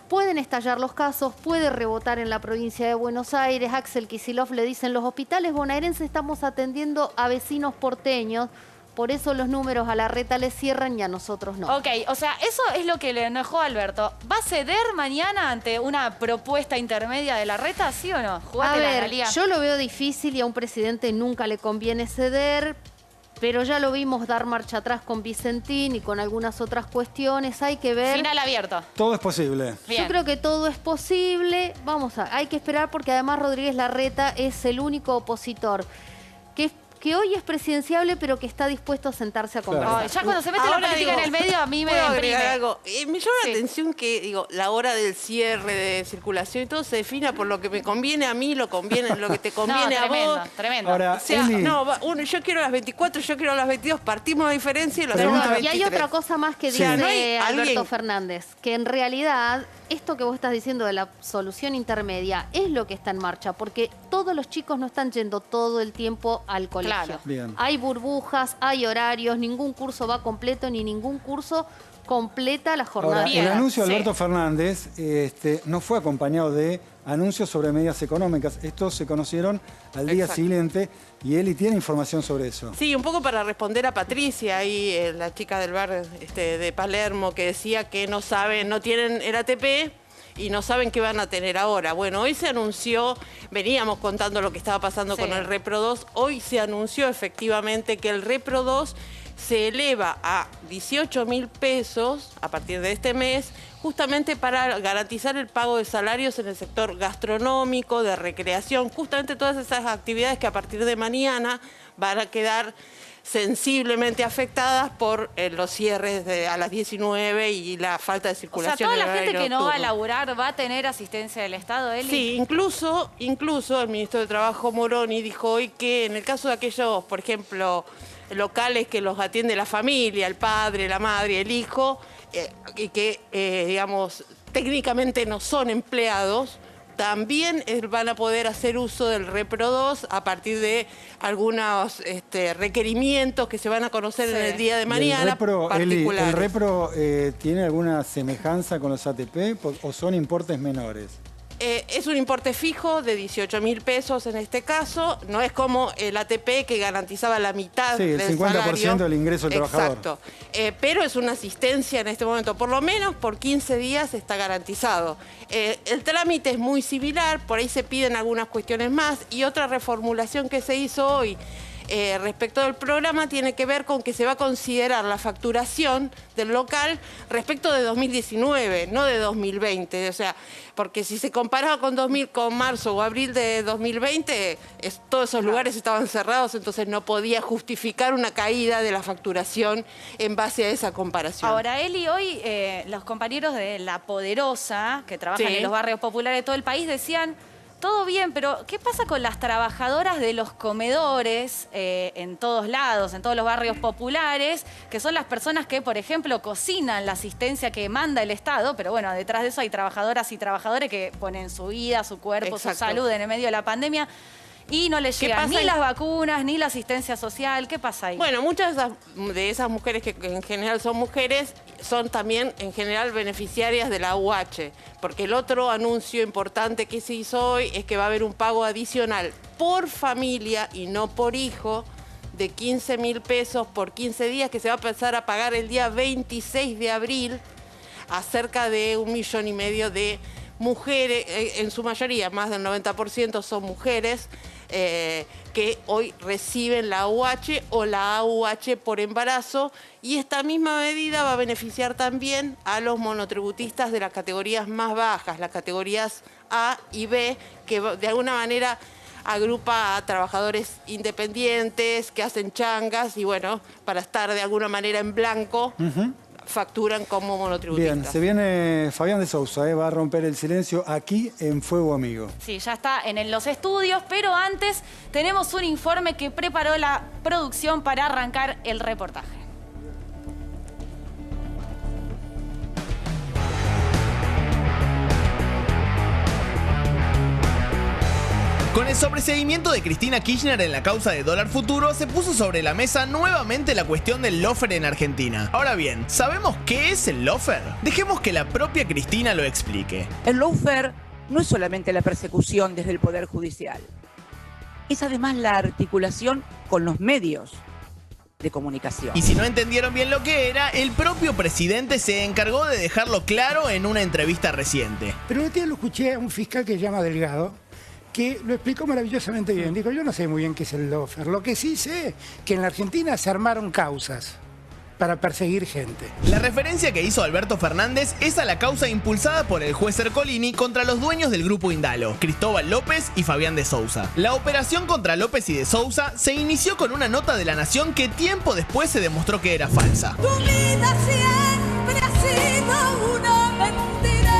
C: pueden estallar los casos, puede rebotar en la provincia de Buenos Aires. Axel Kicillof le dice, en los hospitales bonaerenses estamos atendiendo a vecinos porteños, Por eso los números a Larreta le cierran y a nosotros no.
A: Ok, o sea, eso es lo que le enojó a Alberto. ¿Va a ceder mañana ante una propuesta intermedia de Larreta, sí o no?
C: A ver, yo lo veo difícil y a un presidente nunca le conviene ceder, pero ya lo vimos dar marcha atrás con Vicentín y con algunas otras cuestiones. Hay que ver.
A: Final abierto.
B: Todo es posible.
A: Bien.
C: Yo creo que todo es posible. Hay que esperar porque además Rodríguez Larreta es el único opositor que hoy es presidenciable, pero que está dispuesto a sentarse a conversar.
A: Ay, ya cuando se mete la política en el medio, a mí me deprime.
D: Algo. Me llama la atención que, la hora del cierre de circulación y todo se defina por lo que me conviene a mí, lo que te conviene a vos.
A: Tremendo.
B: Ahora,
D: O sea,
B: Eli,
D: yo quiero las 24, yo quiero las 22, partimos de diferencia y lo hacemos a las 23.
C: Y hay otra cosa más que dice
D: ¿no hay
C: Alberto Fernández, que en realidad esto que vos estás diciendo de la solución intermedia es lo que está en marcha, porque todos los chicos no están yendo todo el tiempo al colegio.
A: Claro.
B: Bien.
C: Hay burbujas, hay horarios, ningún curso va completo ni ningún curso completa la jornada.
B: Ahora, el anuncio de Alberto Fernández no fue acompañado de anuncios sobre medidas económicas. Estos se conocieron al día siguiente y Eli tiene información sobre eso.
D: Sí, un poco para responder a Patricia, ahí la chica del bar de Palermo, que decía que no saben, no tienen el ATP y no saben qué van a tener ahora. Bueno, hoy se anunció, veníamos contando lo que estaba pasando con el Repro 2, hoy se anunció efectivamente que el Repro 2 se eleva a 18.000 pesos a partir de este mes, justamente para garantizar el pago de salarios en el sector gastronómico, de recreación, justamente todas esas actividades que a partir de mañana van a quedar sensiblemente afectadas por los cierres a las 19 y la falta de circulación.
A: O sea, toda la gente que no va a
D: nocturno.
A: laburar va a tener asistencia del Estado, Eli.
D: Sí, incluso el ministro de Trabajo Moroni dijo hoy que en el caso de aquellos, por ejemplo, locales que los atiende la familia, el padre, la madre, el hijo, y que, digamos, técnicamente no son empleados, también van a poder hacer uso del Repro 2 a partir de algunos requerimientos que se van a conocer en el día de mañana.
B: ¿El Repro, Eli,
D: particulares.
B: ¿el Repro tiene alguna semejanza con los ATP o son importes menores?
D: Es un importe fijo de 18.000 pesos en este caso. No es como el ATP que garantizaba la mitad
B: el
D: del
B: 50%
D: salario.
B: del ingreso del trabajador.
D: Exacto. Pero es una asistencia en este momento. Por lo menos por 15 días está garantizado. El trámite es muy similar. Por ahí se piden algunas cuestiones más. Y otra reformulación que se hizo hoy respecto del programa tiene que ver con que se va a considerar la facturación del local respecto de 2019, no de 2020. O sea, porque si se comparaba con marzo o abril de 2020, todos esos lugares estaban cerrados, entonces no podía justificar una caída de la facturación en base a esa comparación.
A: Ahora, Eli, hoy los compañeros de La Poderosa, que trabajan en los barrios populares de todo el país, decían: todo bien, pero ¿qué pasa con las trabajadoras de los comedores en todos lados, en todos los barrios populares, que son las personas que, por ejemplo, cocinan la asistencia que manda el Estado? Pero bueno, detrás de eso hay trabajadoras y trabajadores que ponen su vida, su cuerpo, su salud en el medio de la pandemia y no les llegan ni las vacunas, ni la asistencia social. ¿Qué pasa ahí?
D: Bueno, muchas de esas mujeres que en general son mujeres son también en general beneficiarias de la UH, porque el otro anuncio importante que se hizo hoy es que va a haber un pago adicional por familia y no por hijo de 15.000 pesos por 15 días que se va a empezar a pagar el día 26 de abril a cerca de 1,5 millones de mujeres, en su mayoría, más del 90% son mujeres, que hoy reciben la AUH o la AUH por embarazo, y esta misma medida va a beneficiar también a los monotributistas de las categorías más bajas, las categorías A y B, que de alguna manera agrupa a trabajadores independientes que hacen changas y bueno, para estar de alguna manera en blanco, facturan como monotributistas.
B: Bien, se viene Fabián de Sousa, va a romper el silencio aquí en Fuego Amigo.
A: Sí, ya está en los estudios, pero antes tenemos un informe que preparó la producción para arrancar el reportaje.
E: Con el sobreseguimiento de Cristina Kirchner en la causa de dólar futuro, se puso sobre la mesa nuevamente la cuestión del lawfare en Argentina. Ahora bien, ¿sabemos qué es el lawfare? Dejemos que la propia Cristina lo explique.
O: El lawfare no es solamente la persecución desde el Poder Judicial, es además la articulación con los medios de comunicación.
E: Y si no entendieron bien lo que era, el propio presidente se encargó de dejarlo claro en una entrevista reciente.
F: Pero un día lo escuché a un fiscal que se llama Delgado, que lo explicó maravillosamente bien. Dijo, yo no sé muy bien qué es el lawfare. Lo que sí sé es que en la Argentina se armaron causas para perseguir gente.
E: La referencia que hizo Alberto Fernández es a la causa impulsada por el juez Ercolini contra los dueños del grupo Indalo, Cristóbal López y Fabián de Sousa. La operación contra López y de Sousa se inició con una nota de La Nación que tiempo después se demostró que era falsa.
P: Tu vida siempre ha sido una mentira.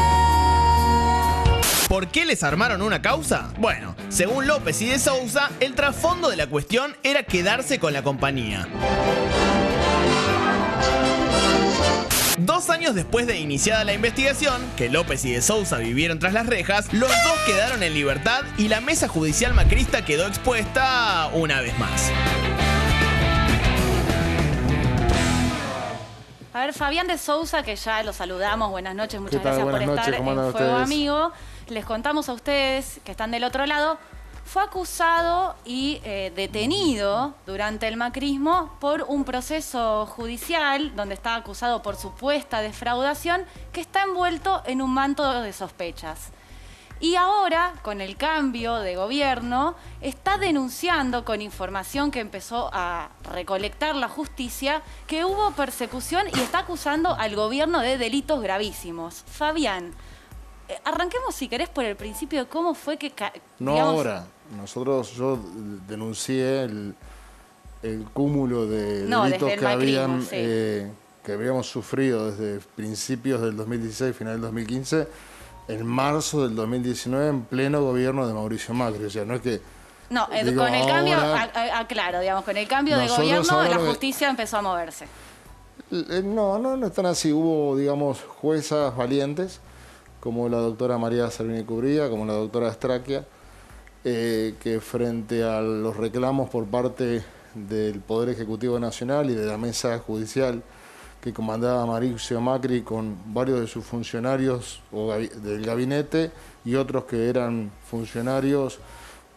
E: ¿Por qué les armaron una causa? Bueno, según López y de Sousa, el trasfondo de la cuestión era quedarse con la compañía. 2 años después de iniciada la investigación, que López y de Sousa vivieron tras las rejas, los dos quedaron en libertad y la mesa judicial macrista quedó expuesta una vez más.
A: A ver, Fabián de Sousa, que ya lo saludamos, buenas noches, muchas
Q: ¿Qué tal?
A: gracias por
Q: Buenas
A: estar
Q: noches, ¿cómo
A: en
Q: andan
A: Fuego
Q: ustedes?
A: Amigo. Les contamos a ustedes que están del otro lado. Fue acusado y detenido durante el macrismo por un proceso judicial donde está acusado por supuesta defraudación que está envuelto en un manto de sospechas. Y ahora, con el cambio de gobierno, está denunciando con información que empezó a recolectar la justicia que hubo persecución y está acusando al gobierno de delitos gravísimos. Fabián, arranquemos si querés por el principio de cómo fue que...
Q: No ahora. Yo denuncié el cúmulo de delitos que habíamos sufrido desde principios del 2016, final del 2015, en marzo del 2019, en pleno gobierno de Mauricio Macri. O sea, no es que...
A: No, con el cambio, aclaro, digamos, con el cambio de gobierno, la justicia empezó a moverse.
Q: No es tan así. Hubo, digamos, juezas valientes, como la doctora María Servini Cubría, como la doctora Straquia, que frente a los reclamos por parte del Poder Ejecutivo Nacional y de la mesa judicial que comandaba Mauricio Macri con varios de sus funcionarios del gabinete y otros que eran funcionarios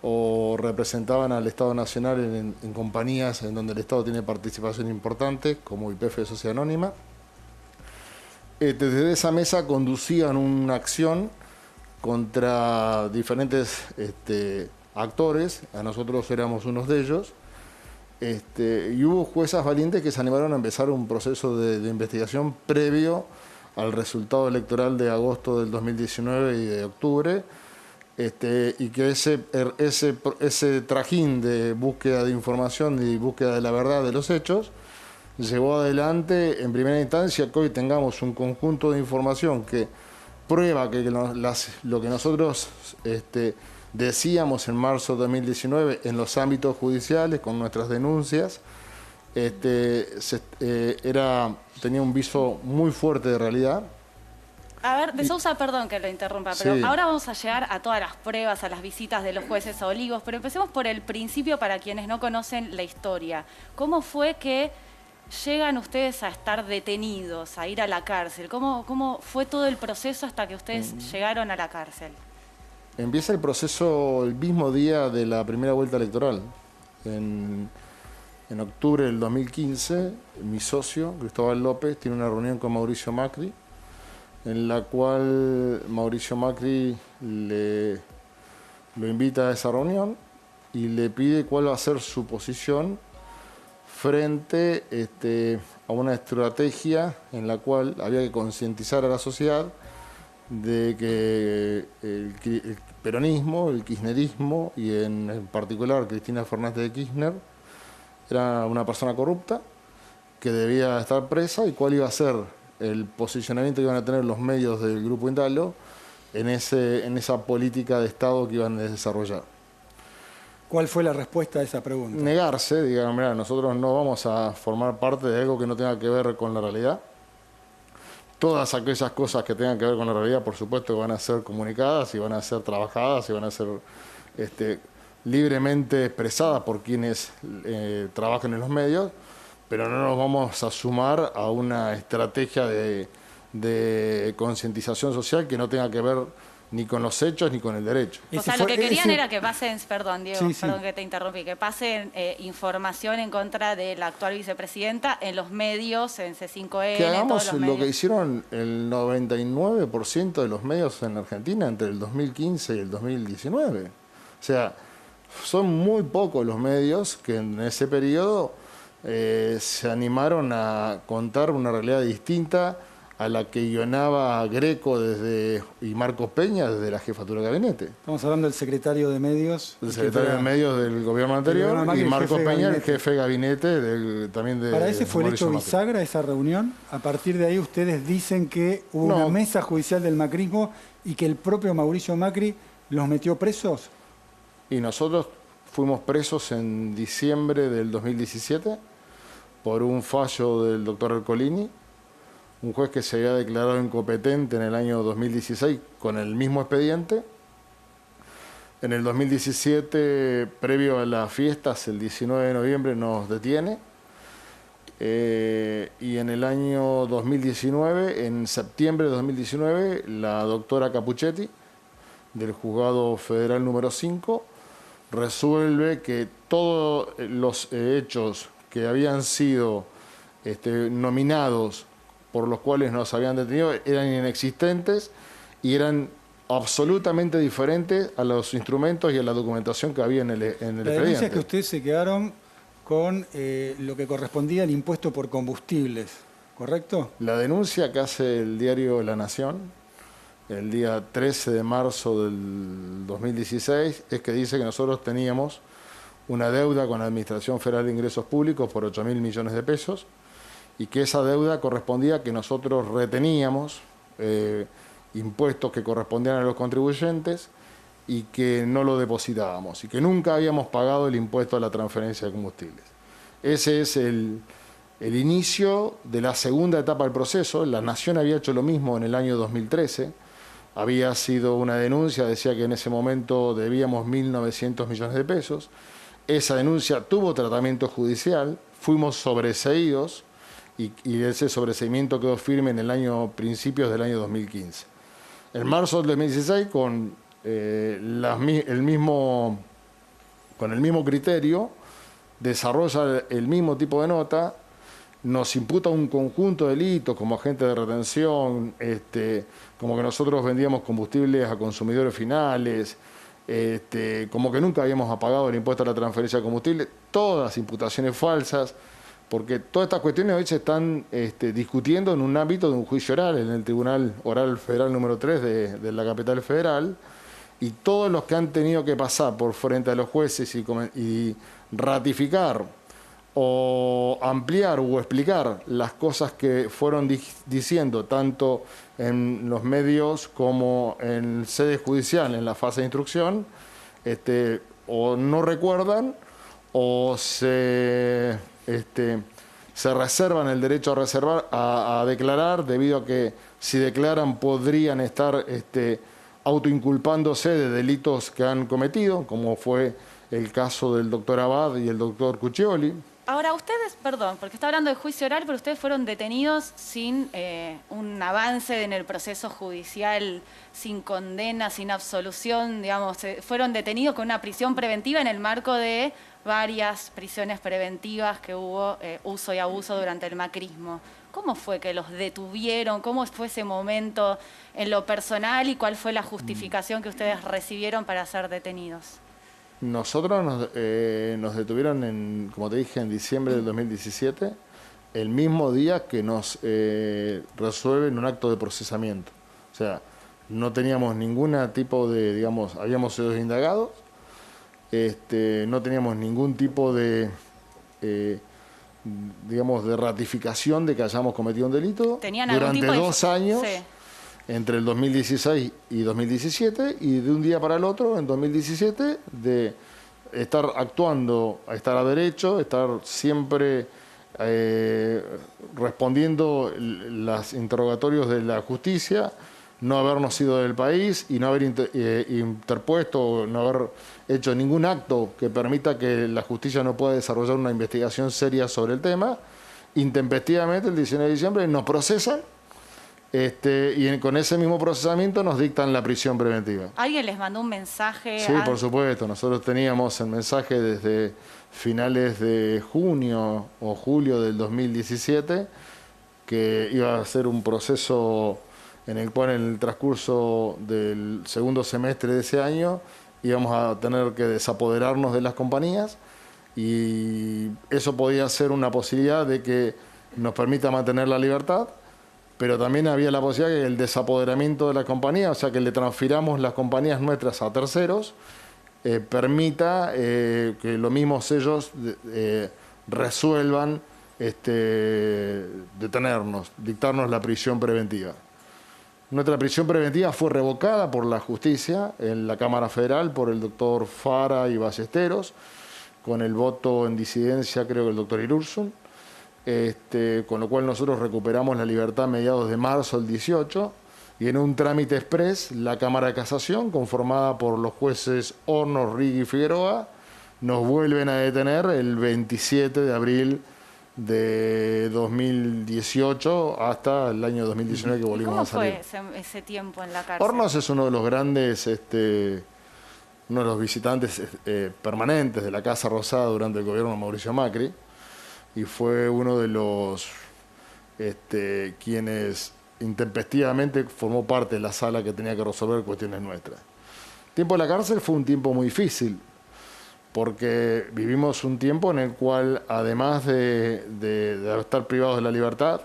Q: o representaban al Estado Nacional en compañías en donde el Estado tiene participación importante, como YPF de Sociedad Anónima. Desde esa mesa conducían una acción contra diferentes actores, a nosotros éramos unos de ellos, y hubo juezas valientes que se animaron a empezar un proceso de investigación previo al resultado electoral de agosto del 2019 y de octubre, y que ese trajín de búsqueda de información y búsqueda de la verdad de los hechos llevó adelante en primera instancia que hoy tengamos un conjunto de información que prueba que lo que nosotros decíamos en marzo de 2019 en los ámbitos judiciales con nuestras denuncias tenía un viso muy fuerte de realidad.
A: A ver, de Sousa, perdón que lo interrumpa, pero
Q: Sí.
A: ahora vamos a llegar a todas las pruebas, a las visitas de los jueces a Olivos, pero empecemos por el principio para quienes no conocen la historia. ¿Cómo fue que llegan ustedes a estar detenidos, a ir a la cárcel? ¿Cómo fue todo el proceso hasta que ustedes llegaron a la cárcel?
Q: Empieza el proceso el mismo día de la primera vuelta electoral. En octubre del 2015, mi socio, Cristóbal López, tiene una reunión con Mauricio Macri, en la cual Mauricio Macri lo invita a esa reunión y le pide cuál va a ser su posición frente a una estrategia en la cual había que concientizar a la sociedad de que el peronismo, el kirchnerismo y en particular Cristina Fernández de Kirchner era una persona corrupta que debía estar presa y cuál iba a ser el posicionamiento que iban a tener los medios del Grupo Indalo en esa política de Estado que iban a desarrollar.
B: ¿Cuál fue la respuesta a esa pregunta?
Q: Negarse, digan, mira, nosotros no vamos a formar parte de algo que no tenga que ver con la realidad. Todas aquellas cosas que tengan que ver con la realidad, por supuesto, que van a ser comunicadas y van a ser trabajadas y van a ser libremente expresadas por quienes trabajan en los medios, pero no nos vamos a sumar a una estrategia de concientización social que no tenga que ver ni con los hechos, ni con el derecho.
A: O sea, lo que querían era que pasen, perdón, Diego, perdón que te interrumpí, que pasen información en contra de la actual vicepresidenta en los medios, en C5N,
Q: Que
A: en
Q: hagamos
A: todos los
Q: lo
A: medios.
Q: que hicieron el 99% de los medios en Argentina entre el 2015 y el 2019. O sea, son muy pocos los medios que en ese periodo se animaron a contar una realidad distinta a la que guionaba Greco y Marcos Peña desde la jefatura de gabinete.
B: Estamos hablando del secretario de medios.
Q: El secretario de medios del gobierno anterior y Marcos Peña, el jefe de gabinete también de...
B: ¿Para ese fue el hecho
Q: Mauricio Macri.
B: bisagra, esa reunión? A partir de ahí ustedes dicen que hubo una mesa judicial del macrismo y que el propio Mauricio Macri los metió presos.
Q: Y nosotros fuimos presos en diciembre del 2017 por un fallo del doctor Ercolini, un juez que se había declarado incompetente en el año 2016 con el mismo expediente. En el 2017, previo a las fiestas, el 19 de noviembre nos detiene. Y en el año 2019, en septiembre de 2019, la doctora Capuchetti, del Juzgado Federal número 5, resuelve que todos los hechos que habían sido nominados por los cuales nos habían detenido eran inexistentes y eran absolutamente diferentes a los instrumentos y a la documentación que había en el expediente.
B: La denuncia es que ustedes se quedaron con lo que correspondía al impuesto por combustibles, ¿correcto?
Q: La denuncia que hace el diario La Nación, el día 13 de marzo del 2016, es que dice que nosotros teníamos una deuda con la Administración Federal de Ingresos Públicos por 8.000 millones de pesos, y que esa deuda correspondía a que nosotros reteníamos impuestos que correspondían a los contribuyentes y que no lo depositábamos, y que nunca habíamos pagado el impuesto a la transferencia de combustibles. Ese es el inicio de la segunda etapa del proceso. La Nación había hecho lo mismo en el año 2013, había sido una denuncia, decía que en ese momento debíamos 1.900 millones de pesos. Esa denuncia tuvo tratamiento judicial, fuimos sobreseídos, y ese sobreseimiento quedó firme en principios del año 2015. En marzo del 2016, con el mismo criterio, desarrolla el mismo tipo de nota, nos imputa un conjunto de delitos como agente de retención, como que nosotros vendíamos combustibles a consumidores finales, como que nunca habíamos pagado el impuesto a la transferencia de combustible, todas imputaciones falsas, porque todas estas cuestiones hoy se están discutiendo en un ámbito de un juicio oral, en el Tribunal Oral Federal número 3 de la capital federal, y todos los que han tenido que pasar por frente a los jueces y ratificar o ampliar o explicar las cosas que fueron diciendo tanto en los medios como en sede judicial en la fase de instrucción, o no recuerdan o se reservan el derecho a declarar, debido a que si declaran podrían estar autoinculpándose de delitos que han cometido, como fue el caso del doctor Abad y el doctor Cuccioli.
A: Ahora, ustedes, perdón, porque está hablando de juicio oral, pero ustedes fueron detenidos sin un avance en el proceso judicial, sin condena, sin absolución, digamos, fueron detenidos con una prisión preventiva en el marco de varias prisiones preventivas que hubo uso y abuso durante el macrismo. ¿Cómo fue que los detuvieron? ¿Cómo fue ese momento en lo personal y cuál fue la justificación que ustedes recibieron para ser detenidos?
Q: Nosotros nos detuvieron, como te dije, en diciembre del 2017, el mismo día que nos resuelven un acto de procesamiento. O sea, no teníamos ningún tipo de, digamos, habíamos sido indagados, no teníamos ningún tipo de, digamos, de ratificación de que hayamos cometido un delito.
A: ¿Tenían
Q: durante
A: algún tipo
Q: 2 años.
A: Sí.
Q: Entre el 2016 y 2017, y de un día para el otro, en 2017, de estar actuando, estar a derecho, estar siempre respondiendo los interrogatorios de la justicia, no habernos ido del país y no haber interpuesto, no haber hecho ningún acto que permita que la justicia no pueda desarrollar una investigación seria sobre el tema. Intempestivamente, el 19 de diciembre, nos procesan Con ese mismo procesamiento nos dictan la prisión preventiva.
A: ¿Alguien les mandó un mensaje?
Q: Sí, por supuesto. Nosotros teníamos el mensaje desde finales de junio o julio del 2017 que iba a ser un proceso en el cual en el transcurso del segundo semestre de ese año íbamos a tener que desapoderarnos de las compañías, y eso podía ser una posibilidad de que nos permita mantener la libertad, pero también había la posibilidad que el desapoderamiento de la compañía, o sea, que le transfiramos las compañías nuestras a terceros, permita que los mismos ellos resuelvan detenernos, dictarnos la prisión preventiva. Nuestra prisión preventiva fue revocada por la justicia en la Cámara Federal por el doctor Fara y Ballesteros, con el voto en disidencia, creo que el doctor Irursun, con lo cual nosotros recuperamos la libertad a mediados de marzo del 18, y en un trámite express, la Cámara de Casación, conformada por los jueces Hornos, Riggi y Figueroa, nos vuelven a detener el 27 de abril de 2018 hasta el año 2019 que volvimos a salir.
A: ¿Cómo fue ese tiempo en la cárcel?
Q: Hornos es uno de los grandes, uno de los visitantes permanentes de la Casa Rosada durante el gobierno de Mauricio Macri, y fue uno de los quienes intempestivamente formó parte de la sala que tenía que resolver cuestiones nuestras. El tiempo de la cárcel fue un tiempo muy difícil, porque vivimos un tiempo en el cual, además de estar privados de la libertad,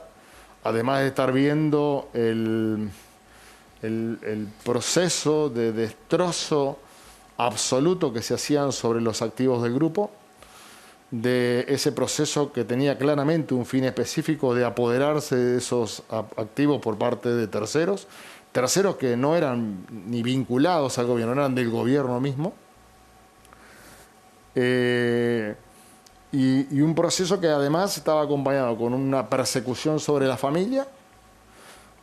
Q: además de estar viendo el proceso de destrozo absoluto que se hacían sobre los activos del grupo, de ese proceso que tenía claramente un fin específico de apoderarse de esos activos por parte de terceros que no eran ni vinculados al gobierno, eran del gobierno mismo. Y un proceso que además estaba acompañado con una persecución sobre la familia,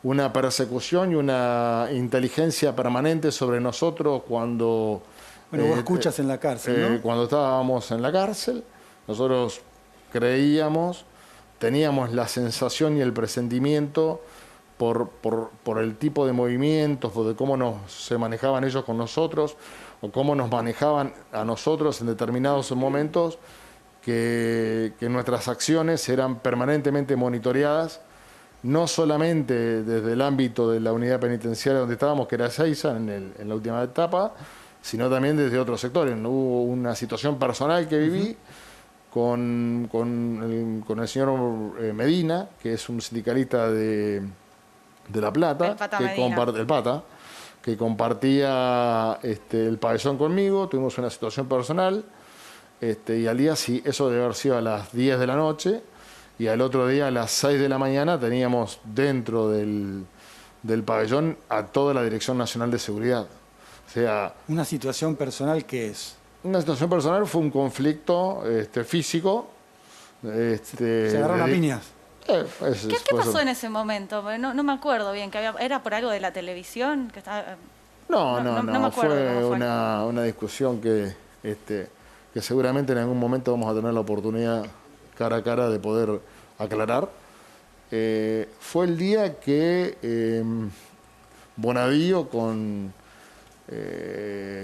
Q: una persecución y una inteligencia permanente sobre nosotros cuando...
B: Bueno, vos escuchas en la cárcel, ¿no?
Q: Cuando estábamos en la cárcel, nosotros creíamos, teníamos la sensación y el presentimiento por el tipo de movimientos, de cómo se manejaban ellos con nosotros, o cómo nos manejaban a nosotros en determinados momentos, que nuestras acciones eran permanentemente monitoreadas, no solamente desde el ámbito de la unidad penitenciaria donde estábamos, que era Ezeiza, en la última etapa, sino también desde otros sectores. Hubo una situación personal que viví con el señor Medina, que es un sindicalista de La Plata, el Pata, que compartía el pabellón conmigo. Tuvimos una situación personal, y al día, sí, eso debe haber sido a las 10 de la noche, y al otro día a las 6 de la mañana teníamos dentro del pabellón a toda la Dirección Nacional de Seguridad. O sea,
B: ¿una situación personal qué es?
Q: Una situación personal fue un conflicto físico.
B: ¿Se agarraron a piñas?
A: ¿Qué pasó en ese momento? No me acuerdo bien. ¿Era por algo de la televisión? Que estaba...
Q: No,
A: me acuerdo
Q: fue
A: cómo fue.
Q: una discusión que seguramente en algún momento vamos a tener la oportunidad cara a cara de poder aclarar. Fue el día que Bonadío, con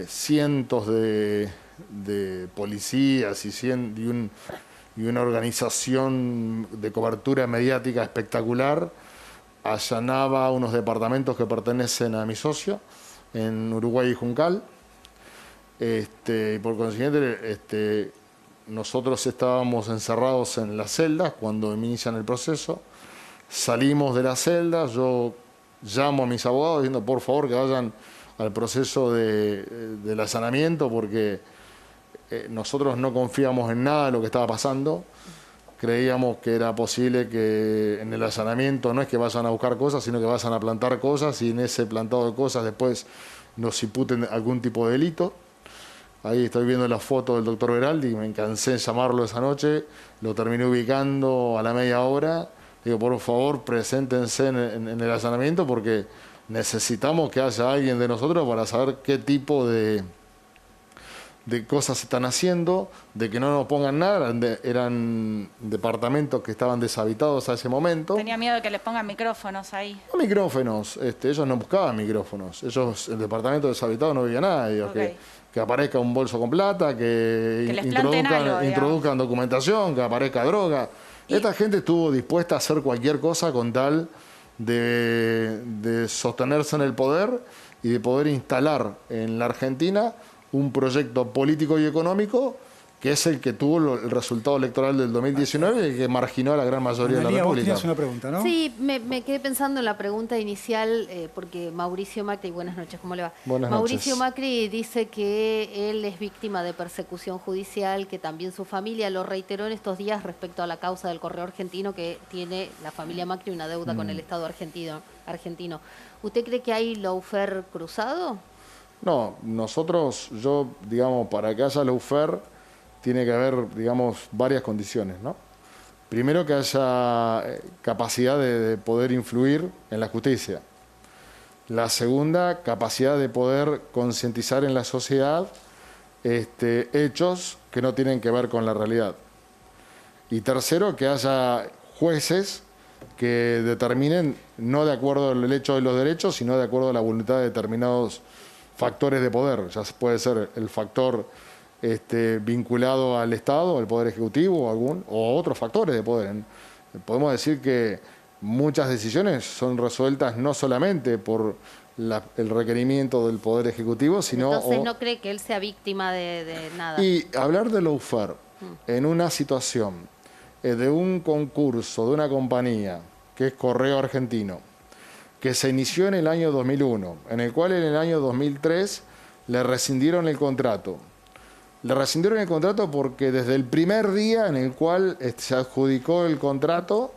Q: cientos de policías y una organización de cobertura mediática espectacular, allanaba unos departamentos que pertenecen a mi socio en Uruguay y Juncal. Y por consiguiente, nosotros estábamos encerrados en las celdas cuando inician el proceso. Salimos de las celdas, yo llamo a mis abogados diciendo por favor que vayan al proceso del allanamiento, porque nosotros no confiamos en nada de lo que estaba pasando. Creíamos que era posible que en el allanamiento no es que vayan a buscar cosas, sino que vayan a plantar cosas, y en ese plantado de cosas después nos imputen algún tipo de delito. Ahí estoy viendo la foto del doctor Veraldi, me cansé de llamarlo esa noche, lo terminé ubicando a la media hora. Digo, por favor, preséntense en el allanamiento, porque necesitamos que haya alguien de nosotros para saber qué tipo de de cosas se están haciendo, de que no nos pongan nada, eran departamentos que estaban deshabitados a ese momento.
A: Tenía miedo de que les pongan micrófonos ahí.
Q: No micrófonos, ellos no buscaban micrófonos, ellos, el departamento deshabitado no vivía nadie,
A: Okay.
Q: que aparezca un bolso con plata, que
A: les planten algo,
Q: introduzcan documentación, que aparezca droga. Esta gente estuvo dispuesta a hacer cualquier cosa con tal de sostenerse en el poder y de poder instalar en la Argentina un proyecto político y económico que es el que tuvo el resultado electoral del 2019 y que marginó a la gran mayoría de la República.
B: Vos tenías una pregunta, ¿no?
C: Sí, me quedé pensando en la pregunta inicial, porque Mauricio Macri, buenas noches, ¿cómo le va?
Q: Buenas
C: Mauricio
Q: noches.
C: Macri dice que él es víctima de persecución judicial, que también su familia lo reiteró en estos días respecto a la causa del correo argentino, que tiene la familia Macri una deuda con el Estado argentino. ¿Usted cree que hay lawfare cruzado?
Q: No, digamos, para que haya lawfare tiene que haber, digamos, varias condiciones, ¿no? Primero, que haya capacidad de poder influir en la justicia. La segunda, capacidad de poder concientizar en la sociedad hechos que no tienen que ver con la realidad. Y tercero, que haya jueces que determinen, no de acuerdo al hecho de los derechos, sino de acuerdo a la voluntad de determinados factores de poder. Ya puede ser el factor vinculado al Estado, al Poder Ejecutivo o otros factores de poder. Podemos decir que muchas decisiones son resueltas no solamente por el requerimiento del Poder Ejecutivo, sino...
C: Entonces no cree que él sea víctima de nada.
Q: Y hablar de lawfare en una situación de un concurso de una compañía, que es Correo Argentino, que se inició en el año 2001, en el cual en el año 2003 le rescindieron el contrato. Le rescindieron el contrato porque desde el primer día en el cual se adjudicó el contrato,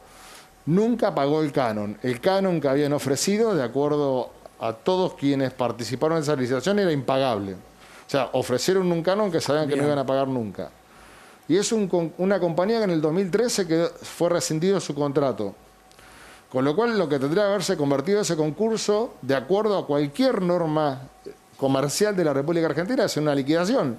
Q: nunca pagó el canon. El canon que habían ofrecido, de acuerdo a todos quienes participaron en esa licitación, era impagable. O sea, ofrecieron un canon que sabían que no iban a pagar nunca. Y es una compañía que en el 2013 fue rescindido su contrato. Con lo cual, lo que tendría que haberse convertido ese concurso, de acuerdo a cualquier norma comercial de la República Argentina, es una liquidación.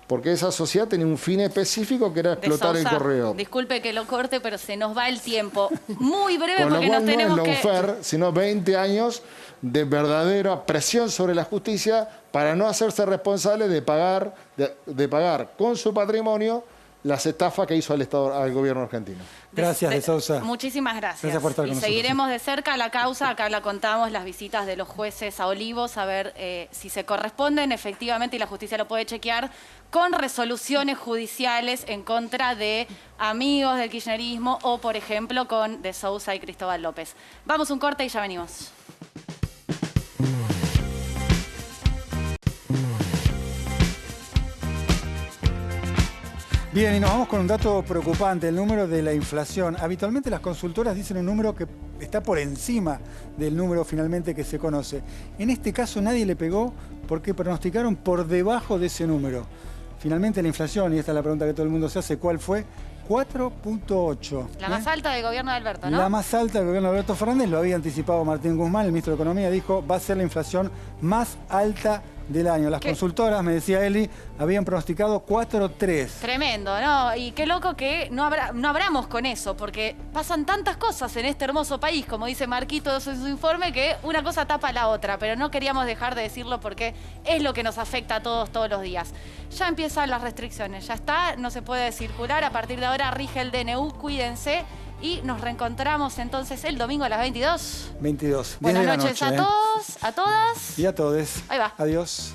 Q: Porque esa sociedad tenía un fin específico que era explotar el correo.
A: Disculpe que lo corte, pero se nos va el tiempo. Muy breve,
Q: Con lo
A: porque
Q: cual
A: nos tenemos
Q: no es lawfare, sino 20 años de verdadera presión sobre la justicia para no hacerse responsable de pagar con su patrimonio las estafas que hizo al gobierno argentino.
B: Gracias, de Sousa.
A: Muchísimas gracias.
B: Gracias por estar con nosotros.
A: Seguiremos de cerca la causa. Acá la contamos, las visitas de los jueces a Olivos, a ver si se corresponden efectivamente, y la justicia lo puede chequear, con resoluciones judiciales en contra de amigos del kirchnerismo o, por ejemplo, con de Sousa y Cristóbal López. Vamos un corte y ya venimos.
B: Bien, y nos vamos con un dato preocupante, el número de la inflación. Habitualmente las consultoras dicen un número que está por encima del número finalmente que se conoce. En este caso nadie le pegó porque pronosticaron por debajo de ese número. Finalmente la inflación, y esta es la pregunta que todo el mundo se hace, ¿cuál fue? 4.8.
A: La más alta del gobierno de Alberto, ¿no?
B: La más alta del gobierno de Alberto Fernández, lo había anticipado Martín Guzmán, el ministro de Economía, dijo va a ser la inflación más alta del año. Las consultoras, me decía Eli, habían pronosticado 4.3.
A: Tremendo, ¿no? Y qué loco que no abramos con eso, porque pasan tantas cosas en este hermoso país, como dice Marquitos en su informe, que una cosa tapa la otra, pero no queríamos dejar de decirlo porque es lo que nos afecta a todos los días. Ya empiezan las restricciones, ya está, no se puede circular, a partir de ahora rige el DNU, cuídense. Y nos reencontramos entonces el domingo a las 22.
B: 22.
A: Buenas noches a todos, a todas.
B: Y a todos.
A: Ahí va.
B: Adiós.